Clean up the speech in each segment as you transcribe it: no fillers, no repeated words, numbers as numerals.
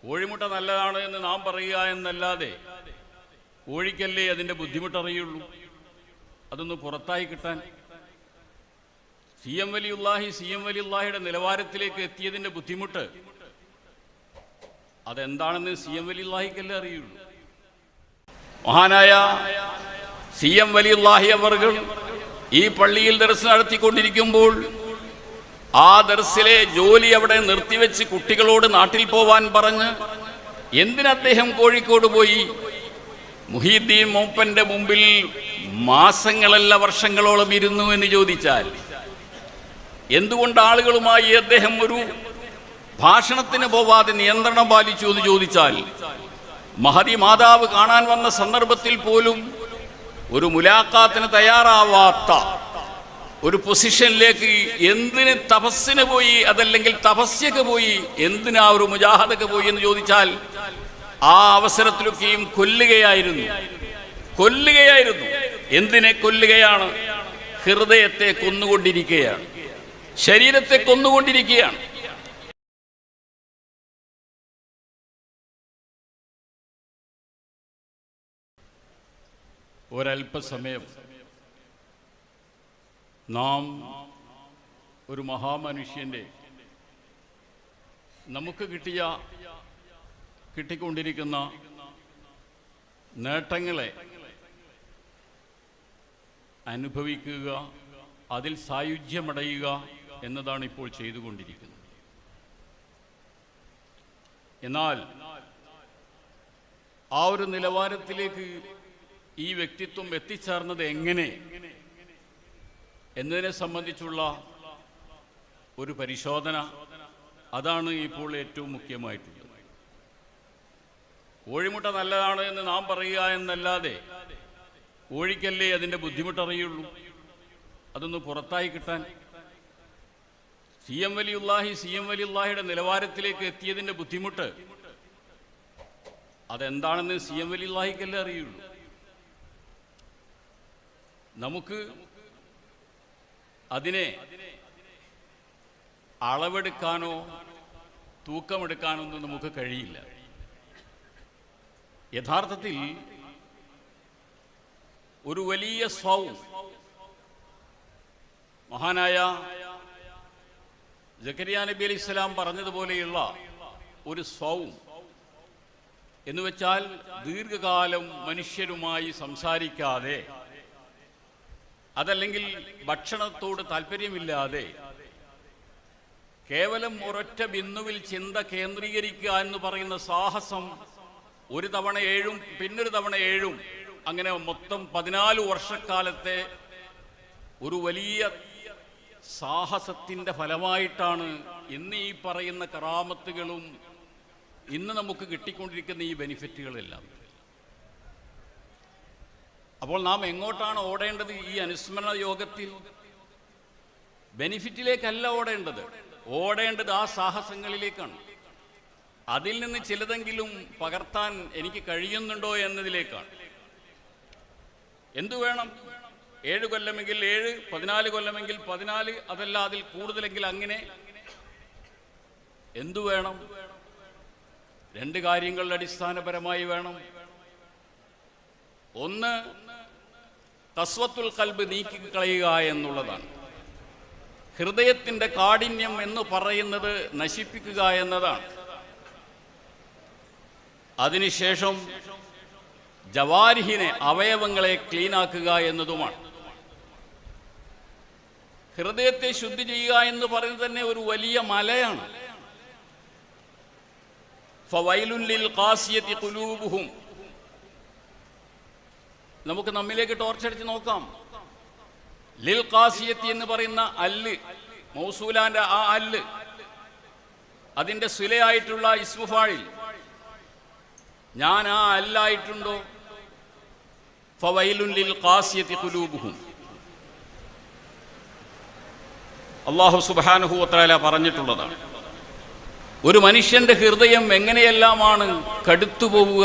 കോഴിമുട്ട നല്ലതാണ് എന്ന് നാം പറയുക എന്നല്ലാതെ കോഴിക്കല്ലേ അതിൻ്റെ ബുദ്ധിമുട്ടറിയുള്ളൂ. അതൊന്ന് പുറത്തായി കിട്ടാൻ സി എം വലിയുള്ളാഹിയുടെ നിലവാരത്തിലേക്ക് എത്തിയതിൻ്റെ ബുദ്ധിമുട്ട് അതെന്താണെന്ന് സി എം വലിയുള്ളാഹിക്കല്ലേ അറിയുള്ളൂ. മഹാനായ സി എം വലിയുള്ളാഹി അവർകൾ ഈ പള്ളിയിൽ ദർസ് നടത്തിക്കൊണ്ടിരിക്കുമ്പോൾ ആ ദർസിലെ ജോലി അവിടെ നിർത്തിവെച്ച് കുട്ടികളോട് നാട്ടിൽ പോവാൻ പറഞ്ഞ് എന്തിനദ്ദേഹം കോഴിക്കോട് പോയി? മുഹീദ്ദീൻ മൂപ്പന്റെ മുമ്പിൽ മാസങ്ങളല്ല വർഷങ്ങളോളം ഇരുന്നു എന്ന് ചോദിച്ചാൽ, എന്തുകൊണ്ട് ആളുകളുമായി അദ്ദേഹം ഒരു ഭാഷണത്തിന് പോവാതെ നിയന്ത്രണം പാലിച്ചു എന്ന് ചോദിച്ചാൽ, മഹദി മാതാവ് കാണാൻ വന്ന സന്ദർഭത്തിൽ പോലും ഒരു മുലാഖാത്തിന് തയ്യാറാവാത്ത ഒരു പൊസിഷനിലേക്ക് എന്തിന് തപസ്സിന് പോയി, അതല്ലെങ്കിൽ തപസ്യക്ക് പോയി, എന്തിനാ ഒരു മുജാഹദക്ക് പോയി എന്ന് ചോദിച്ചാൽ ആ അവസരത്തിലൊക്കെയും കൊല്ലുകയായിരുന്നു. എന്തിനെ കൊല്ലുകയാണ്? ഹൃദയത്തെ കൊന്നുകൊണ്ടിരിക്കുകയാണ്, ശരീരത്തെ കൊന്നുകൊണ്ടിരിക്കുകയാണ്. ഒരല്പസമയം നാം ഒരു മഹാമനുഷ്യൻ്റെ നമുക്ക് കിട്ടിക്കൊണ്ടിരിക്കുന്ന നേട്ടങ്ങളെ അനുഭവിക്കുക, അതിൽ സായുജ്യമടയുക എന്നതാണ് ഇപ്പോൾ ചെയ്തുകൊണ്ടിരിക്കുന്നത്. എന്നാൽ ആ ഒരു നിലവാരത്തിലേക്ക് ഈ വ്യക്തിത്വം എത്തിച്ചേർന്നത് എങ്ങനെ എന്നതിനെ സംബന്ധിച്ചുള്ള ഒരു പരിശോധന, അതാണ് ഇപ്പോൾ ഏറ്റവും മുഖ്യമായിട്ടുള്ളത്. കോഴിമുട്ട നല്ലതാണ് എന്ന് നാം പറയുക എന്നല്ലാതെ കോഴിക്കല്ലേ അതിൻ്റെ ബുദ്ധിമുട്ടറിയുള്ളൂ. അതൊന്ന് പുറത്തായി കിട്ടാൻ സി എം വലിയുള്ളാഹിയുടെ നിലവാരത്തിലേക്ക് എത്തിയതിൻ്റെ ബുദ്ധിമുട്ട് അതെന്താണെന്ന് സി എം വലിയുള്ളാഹിക്കല്ലേ അറിയുള്ളൂ. നമുക്ക് അതിനെ അളവെടുക്കാനോ തൂക്കമെടുക്കാനോ ഒന്നും നമുക്ക് കഴിയില്ല. യഥാർത്ഥത്തിൽ ഒരു വലിയ സ്വൗം, മഹാനായ സക്കരിയ നബി അലൈഹി സ്വലാം പറഞ്ഞതുപോലെയുള്ള ഒരു സ്വൗം എന്ന് വെച്ചാൽ ദീർഘകാലം മനുഷ്യരുമായി സംസാരിക്കാതെ, അതല്ലെങ്കിൽ ഭക്ഷണത്തോട് താല്പര്യമില്ലാതെ കേവലം ഒരൊറ്റ ബിന്ദുവിൽ ചിന്ത കേന്ദ്രീകരിക്കുക എന്ന് പറയുന്ന സാഹസം ഒരു തവണ 7 പിന്നൊരു തവണ 7 അങ്ങനെ മൊത്തം 14 വർഷക്കാലത്തെ ഒരു വലിയ സാഹസത്തിൻ്റെ ഫലമായിട്ടാണ് ഇന്ന് ഈ പറയുന്ന കറാമത്തുകളും ഇന്ന് നമുക്ക് കിട്ടിക്കൊണ്ടിരിക്കുന്ന ഈ ബെനിഫിറ്റുകളെല്ലാം. അപ്പോൾ നാം എങ്ങോട്ടാണ് ഓടേണ്ടത്? ഈ അനുസ്മരണ യോഗത്തിൽ ബെനിഫിറ്റിലേക്കല്ല ഓടേണ്ടത് ആ സാഹസങ്ങളിലേക്കാണ്. അതിൽ നിന്ന് ചിലതെങ്കിലും പകർത്താൻ എനിക്ക് കഴിയുന്നുണ്ടോ എന്നതിലേക്കാണ്. എന്തു വേണം? 7 കൊല്ലമെങ്കിൽ 7, 14 കൊല്ലമെങ്കിൽ 14, അതല്ല അതിൽ കൂടുതലെങ്കിൽ അങ്ങനെ. എന്തു വേണം? 2 കാര്യങ്ങൾ അടിസ്ഥാനപരമായി വേണം. ഒന്ന്, ഖസ്വത്തുൽ ഖൽബ് നീക്കിക്കളയുക എന്നുള്ളതാണ്. ഹൃദയത്തിൻ്റെ കാഠിന്യം എന്ന് പറയുന്നത് നശിപ്പിക്കുക എന്നതാണ്. അതിനുശേഷം ജവാരിഹിനെ, അവയവങ്ങളെ ക്ലീനാക്കുക എന്നതുമാണ്. ഹൃദയത്തെ ശുദ്ധി ചെയ്യുക എന്ന് പറയുന്നത് തന്നെ ഒരു വലിയ മലയാണ്. ഫവൈലുൻ ലിൽ ഖാസിയതി ഖുലൂബുഹും. നമുക്ക് നമ്മിലേക്ക് ടോർച്ചടിച്ച് നോക്കാം. ലിൽ ഖാസിയത്തി എന്ന് പറയുന്ന അല്ല്, മൗസൂലാന്റെ ആ അല്ല്, അതിൻ്റെ സുലയായിട്ടുള്ള ഇസ്മു ഫാഇൽ, ഞാൻ ആ അല്ലായിട്ടുണ്ടോ? ഫവൈലുൻ ലിൽ ഖാസിയതി ഖുലൂബുഹും. അല്ലാഹു സുബ്ഹാനഹു വ തആല പറഞ്ഞിട്ടുള്ളതാണ്. ഒരു മനുഷ്യന്റെ ഹൃദയം എങ്ങനെയെല്ലാമാണ് കടുത്തുപോവുക.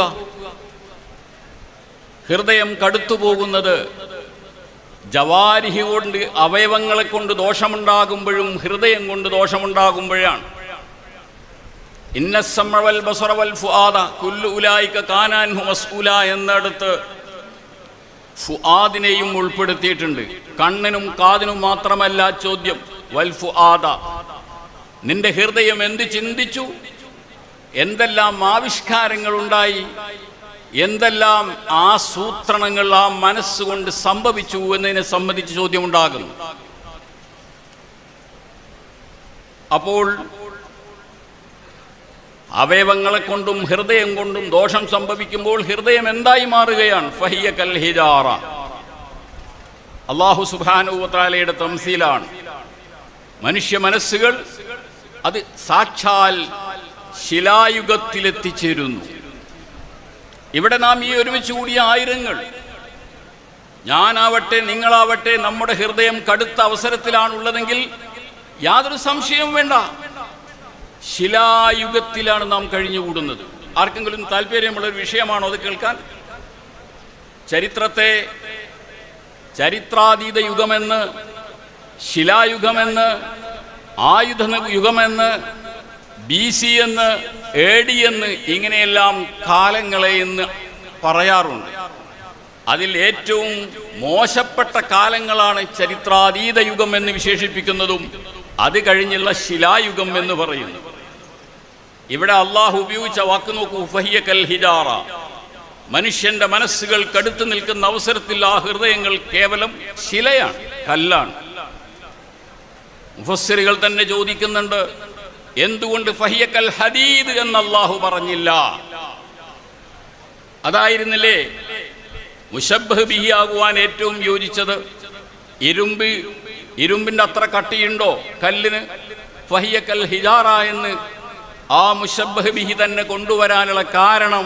ഹൃദയം കടുത്തുപോകുന്നത് ജവാരിഹി കൊണ്ട്, അവയവങ്ങളെ കൊണ്ട് ദോഷമുണ്ടാകുമ്പോഴും ഹൃദയം കൊണ്ട് ദോഷമുണ്ടാകുമ്പോഴാണ്. ഇന്ന സമഅ വൽ ബസറ വൽ ഫുആദ കുല്ലു ഉലൈക കാന അൻഹു മസ്ഊല എന്നിടത്ത് ഫുആദിനെയും ഉൾപ്പെടുത്തിയിട്ടുണ്ട്. കണ്ണിനും കാതിനും മാത്രമല്ല ചോദ്യം. വൽ ഫുആദ, നിന്റെ ഹൃദയം എന്ത് ചിന്തിച്ചു, എന്തെല്ലാം ആവിഷ്കാരങ്ങൾ ഉണ്ടായി, എന്തെല്ലാം ആസൂത്രണങ്ങൾ ആ മനസ്സുകൊണ്ട് സംഭവിച്ചു എന്നതിനെ സംബന്ധിച്ച് ചോദ്യമുണ്ടാകുന്നു. അപ്പോൾ അവയവങ്ങളെ കൊണ്ടും ഹൃദയം കൊണ്ടും ദോഷം സംഭവിക്കുമ്പോൾ ഹൃദയം എന്തായി മാറുകയാണ്? ഫഹിയ കൽ ഹിജാറ. അല്ലാഹു സുബ്ഹാനഹു വ തആലയുടെ തംസീലാണ്. മനുഷ്യ മനസ്സുകൾ അത് സാക്ഷാൽ ശിലായുഗത്തിലെത്തിച്ചേരുന്നു. ഇവിടെ നാം ഈ ഒരുമിച്ച് കൂടിയ ആയിരങ്ങൾ, ഞാനാവട്ടെ നിങ്ങളാവട്ടെ, നമ്മുടെ ഹൃദയം കടുത്ത അവസരത്തിലാണുള്ളതെങ്കിൽ യാതൊരു സംശയവും വേണ്ട, ശിലായുഗത്തിലാണ് നാം കഴിഞ്ഞുകൂടുന്നത്. ആർക്കെങ്കിലും താല്പര്യമുള്ളൊരു വിഷയമാണോ അത് കേൾക്കാൻ? ചരിത്രത്തെ ചരിത്രാതീത യുഗമെന്ന്, ശിലായുഗമെന്ന്, ആയുധ യുഗമെന്ന്, BC എന്ന്, AD എന്ന്, ഇങ്ങനെയെല്ലാം കാലങ്ങളെ എന്ന് പറയാറുണ്ട്. അതിൽ ഏറ്റവും മോശപ്പെട്ട കാലങ്ങളാണ് ചരിത്രാതീത യുഗം എന്ന് വിശേഷിപ്പിക്കുന്നതും അത് കഴിഞ്ഞുള്ള ശിലായുഗം എന്ന് പറയുന്നു. ഇവിടെ അള്ളാഹു ഉപയോഗിച്ച വാക്ക് നോക്കൂ, ഫഹിയ കൽ ഹിജാറ. മനുഷ്യന്റെ മനസ്സുകൾ കടുത്തു നിൽക്കുന്ന അവസരത്തിൽ ആ ഹൃദയങ്ങൾ കേവലം ശിലയാണ്, കല്ലാണ്. മുഫസ്സിറുകൾ തന്നെ ചോദിക്കുന്നുണ്ട്, എന്തുകൊണ്ട് ഫഹിയ കൽ ഹദീദ് എന്ന് അള്ളാഹു പറഞ്ഞില്ല? അതായിരുന്നില്ലേ മുശബ്ബഹ് ബിഹി ആകുവാൻ ഏറ്റവും യോജിച്ചത്? ഇരുമ്പിന്റെ അത്ര കട്ടിയുണ്ടോ കല്ലിന്? ഫഹിയ കൽ ഹിജാറ എന്ന് ആ മുശബ്ബഹ് ബിഹി തന്നെ കൊണ്ടുവരാനുള്ള കാരണം,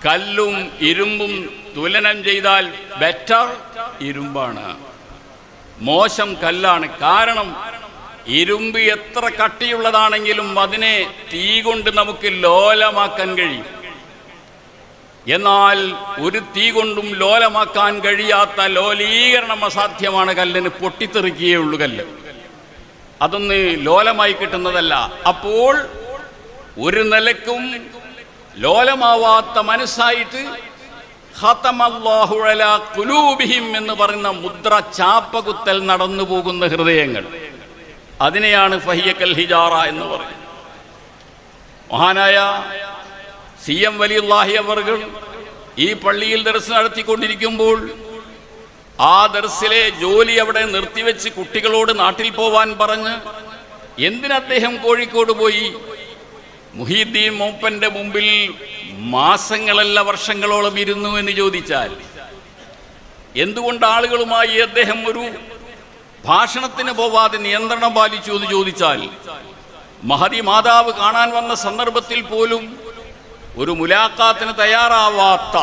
കല്ലും ഇരുമ്പും തുലനം ചെയ്താൽ ബെറ്റർ ഇരുമ്പാണ്, മോശം കല്ലാണ്. കാരണം ഇരുമ്പ് എത്ര കട്ടിയുള്ളതാണെങ്കിലും അതിനെ തീ കൊണ്ട് നമുക്ക് ലോലമാക്കാൻ കഴിയും. എന്നാൽ ഒരു തീ കൊണ്ടും ലോലമാക്കാൻ കഴിയാത്ത, ലോലീകരണം അസാധ്യമാണ് കല്ലിന്, പൊട്ടിത്തെറിക്കുകയുള്ളൂ കല്ല്, അതൊന്ന് ലോലമായി കിട്ടുന്നതല്ല. അപ്പോൾ ഒരു നിലക്കും ലോലമാവാത്ത മനസ്സായിട്ട് ഖതമല്ലാഹു അലാ ഖുലൂബിഹിം എന്ന് പറയുന്ന മുദ്ര ചാപ്പകുത്തൽ നടന്നു പോകുന്ന ഹൃദയങ്ങൾ, അതിനെയാണ് ഫഹിയ കൽ ഹിജാറ എന്ന് പറയുന്നത്. മഹാനായ CM വലിയുല്ലാഹി അവർകൾ ഈ പള്ളിയിൽ ദർസ് നടത്തിക്കൊണ്ടിരിക്കുമ്പോൾ ആ ദർസിലെ ജോലി അവിടെ നിർത്തിവെച്ച് കുട്ടികളോട് നാട്ടിൽ പോവാൻ പറഞ്ഞ് എന്തിനദ്ദേഹം കോഴിക്കോട് പോയി? മുഹീദ്ദീൻ മൂപ്പന്റെ മുമ്പിൽ മാസങ്ങളല്ല വർഷങ്ങളോളം ഇരുന്നു എന്ന് ചോദിച്ചാൽ, എന്തുകൊണ്ട് ആളുകളുമായി അദ്ദേഹം ഒരു ഭാഷണത്തിന് പോവാതെ നിയന്ത്രണം പാലിച്ചു എന്ന് ചോദിച്ചാൽ, മഹദി മാതാവ് കാണാൻ വന്ന സന്ദർഭത്തിൽ പോലും ഒരു മുലാഖാത്തിന് തയ്യാറാവാത്ത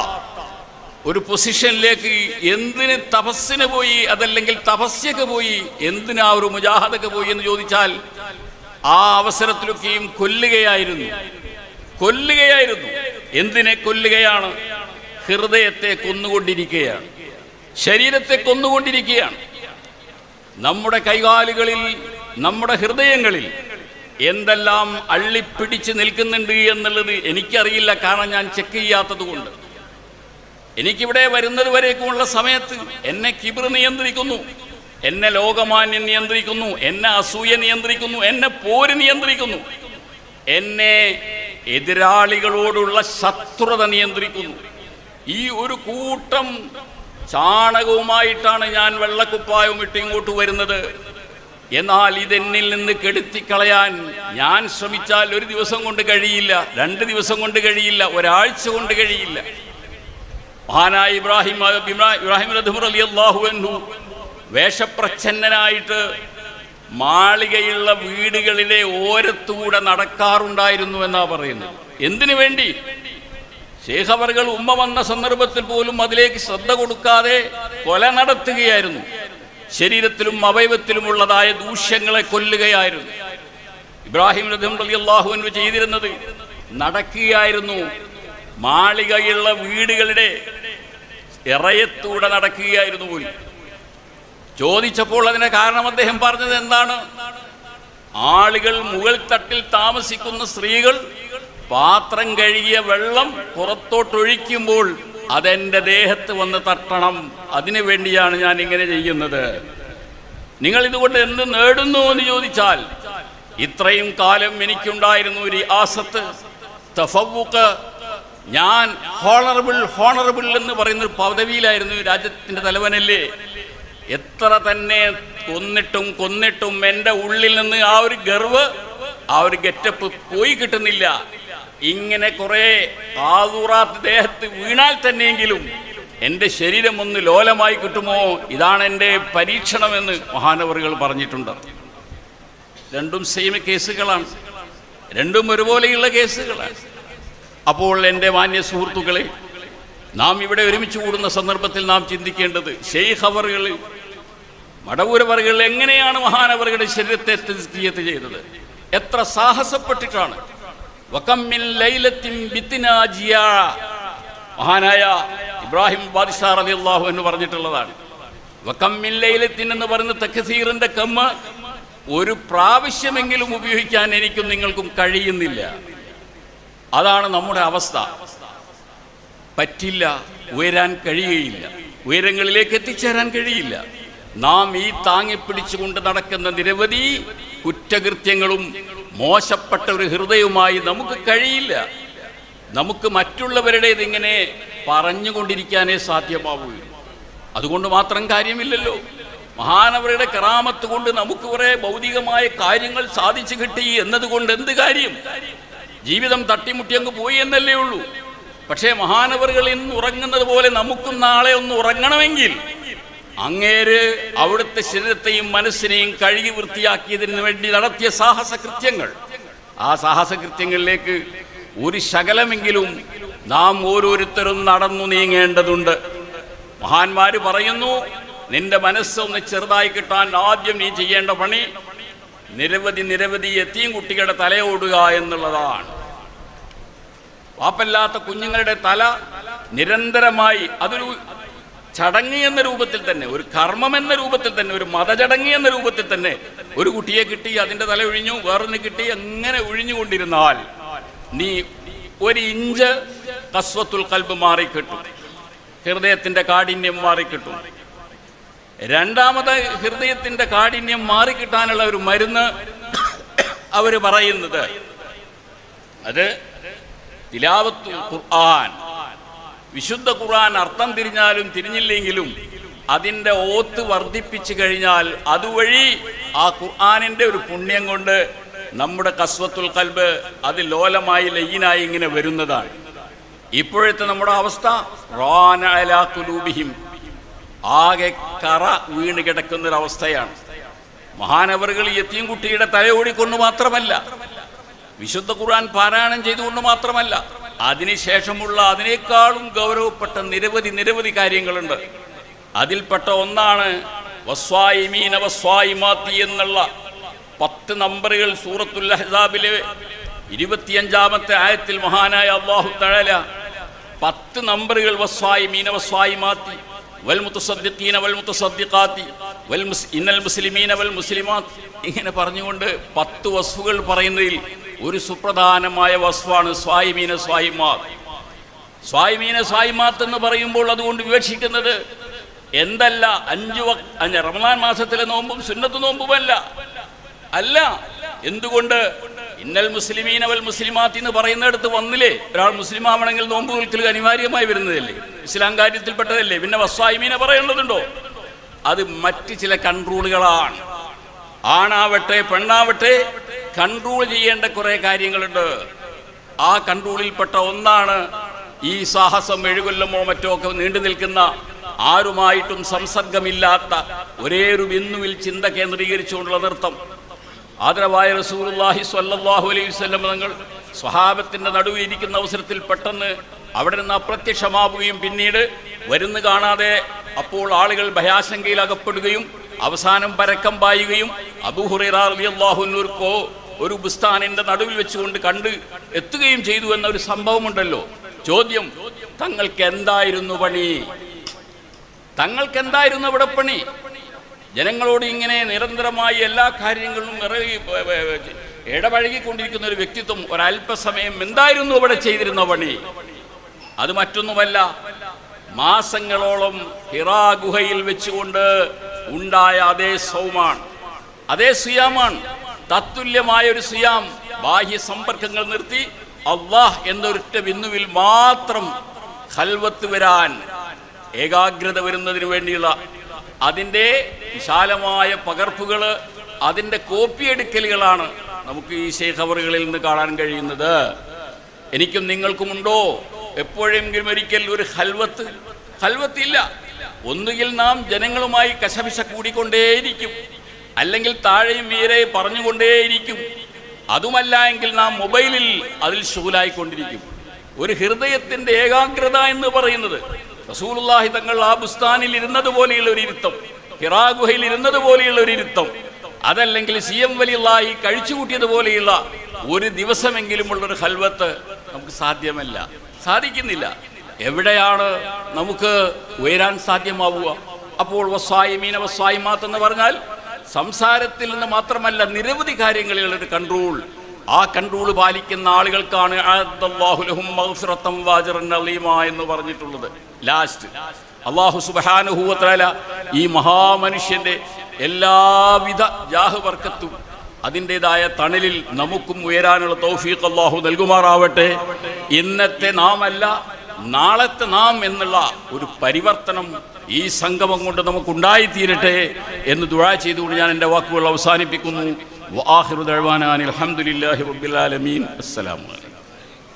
ഒരു പൊസിഷനിലേക്ക് എന്തിന് തപസ്സിന് പോയി, അതല്ലെങ്കിൽ തപസ്യക്ക് പോയി, എന്തിനാ ഒരു മുജാഹദക്ക് പോയി എന്ന് ചോദിച്ചാൽ ആ അവസരത്തിലൊക്കെയും കൊല്ലുകയായിരുന്നു. എന്തിനെ കൊല്ലുകയാണ്? ഹൃദയത്തെ കൊന്നുകൊണ്ടിരിക്കുകയാണ്, ശരീരത്തെ കൊന്നുകൊണ്ടിരിക്കുകയാണ്. നമ്മുടെ കൈകാലുകളിൽ, നമ്മുടെ ഹൃദയങ്ങളിൽ എന്തെല്ലാം അള്ളിപ്പിടിച്ച് നിൽക്കുന്നുണ്ട് എന്നുള്ളത് എനിക്കറിയില്ല, കാരണം ഞാൻ ചെക്ക് ചെയ്യാത്തത് കൊണ്ട്. എനിക്കിവിടെ വരുന്നത് വരേക്കുമുള്ള സമയത്ത് എന്നെ കിബ്ർ നിയന്ത്രിക്കുന്നു, എന്നെ ലോകമാന്യം നിയന്ത്രിക്കുന്നു, എന്നെ അസൂയ നിയന്ത്രിക്കുന്നു, എന്നെ പോര് നിയന്ത്രിക്കുന്നു, എന്നെ എതിരാളികളോടുള്ള ശത്രുത നിയന്ത്രിക്കുന്നു. ഈ ഒരു കൂട്ടം ചാണകവുമായിട്ടാണ് ഞാൻ വെള്ളക്കുപ്പായവും ഇട്ട് ഇങ്ങോട്ട് വരുന്നത്. എന്നാൽ ഇതെന്നിൽ നിന്ന് കെടുത്തിക്കളയാൻ ഞാൻ ശ്രമിച്ചാൽ ഒരു ദിവസം കൊണ്ട് കഴിയില്ല, 2 ദിവസം കൊണ്ട് കഴിയില്ല, ഒരാഴ്ച കൊണ്ട് കഴിയില്ല. മഹാനായ ഇബ്രാഹിം റളിയല്ലാഹു അൻഹു വേഷപ്രച്ഛന്നനായിട്ട് മാളികയുള്ള വീടുകളിലെ ഓരത്തൂടെ നടക്കാറുണ്ടായിരുന്നു എന്നാ പറയുന്നത്. എന്തിനു വേണ്ടി? ശൈഖ് അവർകൾ ഉമ്മ വന്ന സന്ദർഭത്തിൽ പോലും അതിലേക്ക് ശ്രദ്ധ കൊടുക്കാതെ കൊല നടത്തുകയായിരുന്നു. ശരീരത്തിലും അവയവത്തിലുമുള്ളതായ ദൂഷ്യങ്ങളെ കൊല്ലുകയായിരുന്നു. ഇബ്രാഹിം റളിയല്ലാഹു അൻഹു ചെയ്തിരുന്നത് നടക്കുകയായിരുന്നു. മാളികയുള്ള വീടുകളുടെ ഇറയത്തൂടെ നടക്കുകയായിരുന്നു പോലും. ചോദിച്ചപ്പോൾ അതിന്റെ കാരണം അദ്ദേഹം പറഞ്ഞത് എന്താണ്? ആളുകൾ മുകൾ തട്ടിൽ താമസിക്കുന്ന സ്ത്രീകൾ പാത്രം കഴുകിയ വെള്ളം പുറത്തോട്ടൊഴിക്കുമ്പോൾ അതെൻ്റെ ദേഹത്ത് വന്ന് തട്ടണം. അതിനു വേണ്ടിയാണ് ഞാൻ ഇങ്ങനെ ചെയ്യുന്നത്. നിങ്ങൾ ഇതുകൊണ്ട് എന്ത് നേടുന്നു എന്ന് ചോദിച്ചാൽ, ഇത്രയും കാലം എനിക്കുണ്ടായിരുന്നു ഒരു ആസത്ത്, തഫവ്വുഖ്. ഞാൻ ഹോണറബിൾ എന്ന് പറയുന്നൊരു പദവിയിലായിരുന്നു. രാജ്യത്തിൻ്റെ തലവനല്ലേ. എത്ര തന്നെ കൊന്നിട്ടും എൻ്റെ ഉള്ളിൽ നിന്ന് ആ ഒരു ഗർവ്, ആ ഒരു ഗെറ്റപ്പ് പോയി കിട്ടുന്നില്ല. ഇങ്ങനെ കുറെ ആദൂറാത്ത് ദേഹത്ത് വീണാൽ തന്നെയെങ്കിലും എൻ്റെ ശരീരം ഒന്ന് ലോലമായി കിട്ടുമോ, ഇതാണ് എൻ്റെ പരീക്ഷണമെന്ന് മഹാനവറുകൾ പറഞ്ഞിട്ടുണ്ട്. രണ്ടും സെയിം കേസുകളാണ്, രണ്ടും ഒരുപോലെയുള്ള കേസുകളാണ്. അപ്പോൾ എൻ്റെ മാന്യ സുഹൃത്തുക്കളെ, നാം ഇവിടെ ഒരുമിച്ച് കൂടുന്ന സന്ദർഭത്തിൽ നാം ചിന്തിക്കേണ്ടത്, ശൈഖ് അവറുകൾ, മടവൂരവറുകൾ എങ്ങനെയാണ് മഹാനവറുകളുടെ ശരീരത്തെ തസ്കിയത്ത് ചെയ്തത്? എത്ര സാഹസപ്പെട്ടിട്ടാണ്. വകമ്മിൻ ലൈലത്തിൻ ബിത്നാജിയ, മഹാനായ ഇബ്രാഹിം ബാദിഷാ റളിയല്ലാഹു അൻഹു പറഞ്ഞിട്ടുള്ളതാണ്. വകമ്മിൻ ലൈലത്തിൻ എന്ന് പറയുന്ന തക്സീറിന്റെ കമ്മ ഒരു പ്രാവശ്യമെങ്കിലും ഉപയോഗിക്കാൻ എനിക്കും നിങ്ങൾക്കും കഴിയുന്നില്ല. അതാണ് നമ്മുടെ അവസ്ഥ. പറ്റില്ല, ഉയരാൻ കഴിയുകയില്ല, ഉയരങ്ങളിലേക്ക് എത്തിച്ചേരാൻ കഴിയില്ല. നാം ഈ താങ്ങിപ്പിടിച്ചുകൊണ്ട് നടക്കുന്ന നിരവധി കുറ്റകൃത്യങ്ങളും മോശപ്പെട്ട ഒരു ഹൃദയവുമായി നമുക്ക് കഴിയില്ല. നമുക്ക് മറ്റുള്ളവരുടേത് ഇങ്ങനെ പറഞ്ഞുകൊണ്ടിരിക്കാനേ സാധ്യമാവുകയുള്ളൂ. അതുകൊണ്ട് മാത്രം കാര്യമില്ലല്ലോ. മഹാനവരുടെ കറാമത്ത് കൊണ്ട് നമുക്ക് കുറെ ഭൗതികമായ കാര്യങ്ങൾ സാധിച്ചു കിട്ടി എന്നതുകൊണ്ട് എന്ത് കാര്യം? ജീവിതം തട്ടിമുട്ടി അങ്ങ് പോയി എന്നല്ലേ ഉള്ളൂ. പക്ഷേ മഹാനവറുകൾ ഇന്ന് ഉറങ്ങുന്നത് പോലെ നമുക്കും നാളെ ഒന്ന് ഉറങ്ങണമെങ്കിൽ അങ്ങേര് അവിടുത്തെ ശരീരത്തെയും മനസ്സിനെയും കഴുകി വൃത്തിയാക്കിയതിന് വേണ്ടി നടത്തിയ സാഹസകൃത്യങ്ങൾ, ആ സാഹസകൃത്യങ്ങളിലേക്ക് ഒരു ശകലമെങ്കിലും നാം ഓരോരുത്തരും നടന്നു നീങ്ങേണ്ടതുണ്ട്. മഹാന്മാര് പറയുന്നു, നിന്റെ മനസ്സൊന്ന് ചെറുതായി കിട്ടാൻ ആദ്യം നീ ചെയ്യേണ്ട പണി നിരവധി യതീം കുട്ടികളുടെ തലയോടുക എന്നുള്ളതാണ്. വാപ്പല്ലാത്ത കുഞ്ഞുങ്ങളുടെ തല നിരന്തരമായി, അതൊരു ചടങ്ങ് എന്ന രൂപത്തിൽ തന്നെ, ഒരു കർമ്മം എന്ന രൂപത്തിൽ തന്നെ, ഒരു മതചടങ്ങ് എന്ന രൂപത്തിൽ തന്നെ ഒരു കുട്ടിയെ കിട്ടി, അതിൻ്റെ തല ഒഴിഞ്ഞു, വേറൊന്ന് കിട്ടി, അങ്ങനെ ഒഴിഞ്ഞുകൊണ്ടിരുന്നാൽ നീ ഒരു ഇഞ്ച് ഖസ്വത്തുൽ ഖൽബ് മാറിക്കിട്ടും, ഹൃദയത്തിൻ്റെ കാഠിന്യം മാറിക്കിട്ടും. രണ്ടാമത് ഹൃദയത്തിൻ്റെ കാഠിന്യം മാറിക്കിട്ടാനുള്ള ഒരു മരുന്ന് അവർ പറയുന്നത്, അത് തിലാവത്തുൽ ഖുർആൻ. വിശുദ്ധ ഖുർആൻ അർത്ഥം തിരിഞ്ഞാലും തിരിഞ്ഞില്ലെങ്കിലും അതിൻ്റെ ഓത്ത് വർദ്ധിപ്പിച്ചു കഴിഞ്ഞാൽ അതുവഴി ആ ഖുർആനിൻ്റെ ഒരു പുണ്യം കൊണ്ട് നമ്മുടെ ഖസ്വത്തുൽ ഖൽബ് അത് ലോലമായി ലയ്യനായി ഇങ്ങനെ വരുന്നതാണ്. ഇപ്പോഴത്തെ നമ്മുടെ അവസ്ഥ റാന അലാ ഖുലൂബിഹിം, ആകെ കറ വീണ് കിടക്കുന്നൊരവസ്ഥയാണ്. മഹാനവറുകൾ യതീം കുട്ടിയുടെ തലയോടിക്കൊണ്ട് മാത്രമല്ല, വിശുദ്ധ ഖുർആൻ പാരായണം ചെയ്തുകൊണ്ട് മാത്രമല്ല, അതിനുശേഷമുള്ള അതിനേക്കാളും ഗൗരവപ്പെട്ട നിരവധി കാര്യങ്ങളുണ്ട്. അതിൽപ്പെട്ട ഒന്നാണ് വസ്വായിമീന വസ്വായിമാത്തി എന്നുള്ള 10 നമ്പറുകൾ സൂറത്തുൽ അഹ്സാബിലെ 25-ാമത്തെ ആയത്തിൽ മഹാനായ അല്ലാഹു തആല 10 നമ്പറുകൾ വസ്വായിമീന വസ്വായിമാത്തി വൽ മുതസദ്ദിഖീന വൽ മുതസദ്ദിഖാത്തി ഇന്നൽ മുസ്ലിമീന വൽ മുസ്ലിമാത്ത് ഇങ്ങനെ പറഞ്ഞുകൊണ്ട് 10 വസ്ഫുകൾ പറയുന്നതിൽ ഒരു സുപ്രധാനമായ വസ്ഫാണ് സ്വായിമീന സ്വായിമാത്ത്. സ്വായിമീന സ്വായിമാത്ത് എന്ന് പറയുമ്പോൾ അതുകൊണ്ട് വിവക്ഷിക്കുന്നത് എന്തല്ല, 5 റമദാൻ മാസത്തിലെ നോമ്പും സുന്നത്ത് നോമ്പുമല്ല. അല്ല, എന്തുകൊണ്ട്? ഇന്നൽ മുസ്ലിമീന വൽ മുസ്ലിമാത്ത് എന്ന് പറയുന്നിടത്ത് വന്നില്ലേ, ഒരാൾ മുസ്ലിം ആവണമെങ്കിൽ നോമ്പ് നോൽക്കൽ അനിവാര്യമായി വരുന്നതല്ലേ, ഇസ്ലാം കാര്യത്തിൽപ്പെട്ടതല്ലേ. പിന്നെ വസ്വായിമീന പറയേണ്ടതുണ്ടോ? അത് മറ്റ് ചില കൺട്രോളുകളാണ്. ആണാവട്ടെ പെണ്ണാവട്ടെ കൺട്രോൾ ചെയ്യേണ്ട കുറെ കാര്യങ്ങളുണ്ട്. ആ കൺട്രോളിൽപ്പെട്ട ഒന്നാണ് ഈ സാഹസം 7 കൊല്ലമോ മറ്റോ ഒക്കെ നീണ്ടു നിൽക്കുന്ന, ആരുമായിട്ടും സംസർഗമില്ലാത്ത ഒരേ ഒരു ബിന്ദുവിൽ ചിന്ത കേന്ദ്രീകരിച്ചുകൊണ്ടുള്ള നൃത്തം. ആദരവായ റസൂലുള്ളാഹി സ്വല്ലല്ലാഹു അലൈഹി വസല്ലം തങ്ങൾ സ്വഹാബത്തിന്റെ നടുവിൽ ഇരിക്കുന്ന അവസരത്തിൽ പെട്ടെന്ന് അവിടെ നിന്ന് അപ്രത്യക്ഷമാവുകയും പിന്നീട് വരുന്നു കാണാതെ അപ്പോൾ ആളുകൾ ഭയാശങ്കയിൽ അകപ്പെടുകയും അവസാനം പരക്കം പായുകയും അബൂ ഹുറൈറ റളിയല്ലാഹു അൻഹു ഒരു ബുസ്താനിന്റെ നടുവിൽ വെച്ചുകൊണ്ട് കണ്ട് എത്തുകയും ചെയ്തു എന്ന ഒരു സംഭവമുണ്ടല്ലോ. ചോദ്യം, തങ്ങൾക്ക് എന്തായിരുന്നു പണി? തങ്ങൾക്ക് എന്തായിരുന്നു അവിടെ പണി? ജനങ്ങളോട് ഇങ്ങനെ നിരന്തരമായി എല്ലാ കാര്യങ്ങളിലും ഇടപഴകിക്കൊണ്ടിരിക്കുന്ന ഒരു വ്യക്തിത്വം ഒരല്പസമയം എന്തായിരുന്നു അവിടെ ചെയ്തിരുന്ന പണി? അത് മറ്റൊന്നുമല്ല, മാസങ്ങളോളം ഹിറാ ഗുഹയിൽ വെച്ചുകൊണ്ട് ഉണ്ടായ അതേ സൗമാണ്, അതേ സിയാമാണ്, തത്തുല്യമായ ഒരു സിയാം. ബാഹ്യ സമ്പർക്കങ്ങൾ നിർത്തി അല്ലാഹ് എന്നൊരൊറ്റ ബിന്ദുവിൽ മാത്രം ഖൽവത്ത് വരാൻ, ഏകാഗ്രത വരുന്നതിന് വേണ്ടിയുള്ള അതിൻ്റെ വിശാലമായ പകർപ്പുകൾ, അതിൻ്റെ കോപ്പിയെടുക്കലുകളാണ് നമുക്ക് ഈ ശൈഖ് അവറുകളിൽ നിന്ന് കാണാൻ കഴിയുന്നത്. എനിക്കും നിങ്ങൾക്കുമുണ്ടോ എപ്പോഴെങ്കിലും ഒരിക്കൽ ഒരു ഖൽവത്തില്ല? ഒന്നുകിൽ നാം ജനങ്ങളുമായി കശപിശ കൂടിക്കൊണ്ടേയിരിക്കും, അല്ലെങ്കിൽ താഴെയും മീരെ പറഞ്ഞുകൊണ്ടേയിരിക്കും. അതുമല്ല എങ്കിൽ നാം മൊബൈലിൽ അതിൽ ശുഗലായിക്കൊണ്ടിരിക്കും. ഒരു ഹൃദയത്തിൻ്റെ ഏകാഗ്രത എന്ന് പറയുന്നത് റസൂലുള്ളാഹി തങ്ങൾ ആ ബുസ്താനിൽ ഇരുന്നത് പോലെയുള്ള ഒരു ഇരുത്തം, ഹിറാ ഗുഹയിൽ ഇരുന്നത് പോലെയുള്ള ഒരു ഇരുത്തം, അതല്ലെങ്കിൽ CM വലിയുള്ളാഹി കഴിച്ചുകൂട്ടിയതുപോലെയുള്ള ഒരു ദിവസമെങ്കിലുമുള്ളൊരു ഖൽവത്ത് നമുക്ക് സാധിക്കുന്നില്ല. എവിടെയാണ് നമുക്ക് ഉയരാൻ സാധ്യമാവുക? അപ്പോൾ വസ്വായിമീന വസ്വായിമാത്ത് എന്ന് പറഞ്ഞാൽ സംസാരത്തിൽ നിന്ന് മാത്രമല്ല, നിരവധി കാര്യങ്ങളിലുള്ള ഒരു കൺട്രോൾ. ആ കൺട്രോൾ പാലിക്കുന്ന ആളുകൾക്കാണ് എന്ന് പറഞ്ഞിട്ടുള്ളത്. ലാസ്റ്റ് അല്ലാഹു സുബ്ഹാനഹു വ തആല ഈ മഹാമനുഷ്യന്റെ എല്ലാവിധ ജാഹ് ബർക്കത്തും അതിൻ്റെതായ തണലിൽ നമുക്കും ഉയരാനുള്ള തൗഫീഖ് അല്ലാഹു നൽകുമാറാവട്ടെ. ഇന്നത്തെ നാം അല്ല, നാളത്തെ നാം എന്നുള്ള ഒരു പരിവർത്തനം ഈ സംഗമം കൊണ്ട് നമുക്കുണ്ടായിത്തീരട്ടെ എന്ന് ദുആ ചെയ്തുകൊണ്ട് ഞാൻ എൻ്റെ വാക്കുകൾ അവസാനിപ്പിക്കുന്നു. വആഖിറു ദഅ്വാനാ അൽഹംദുലില്ലാഹി റബ്ബിൽ ആലമീൻ. അസ്സലാമു അലൈക്കും.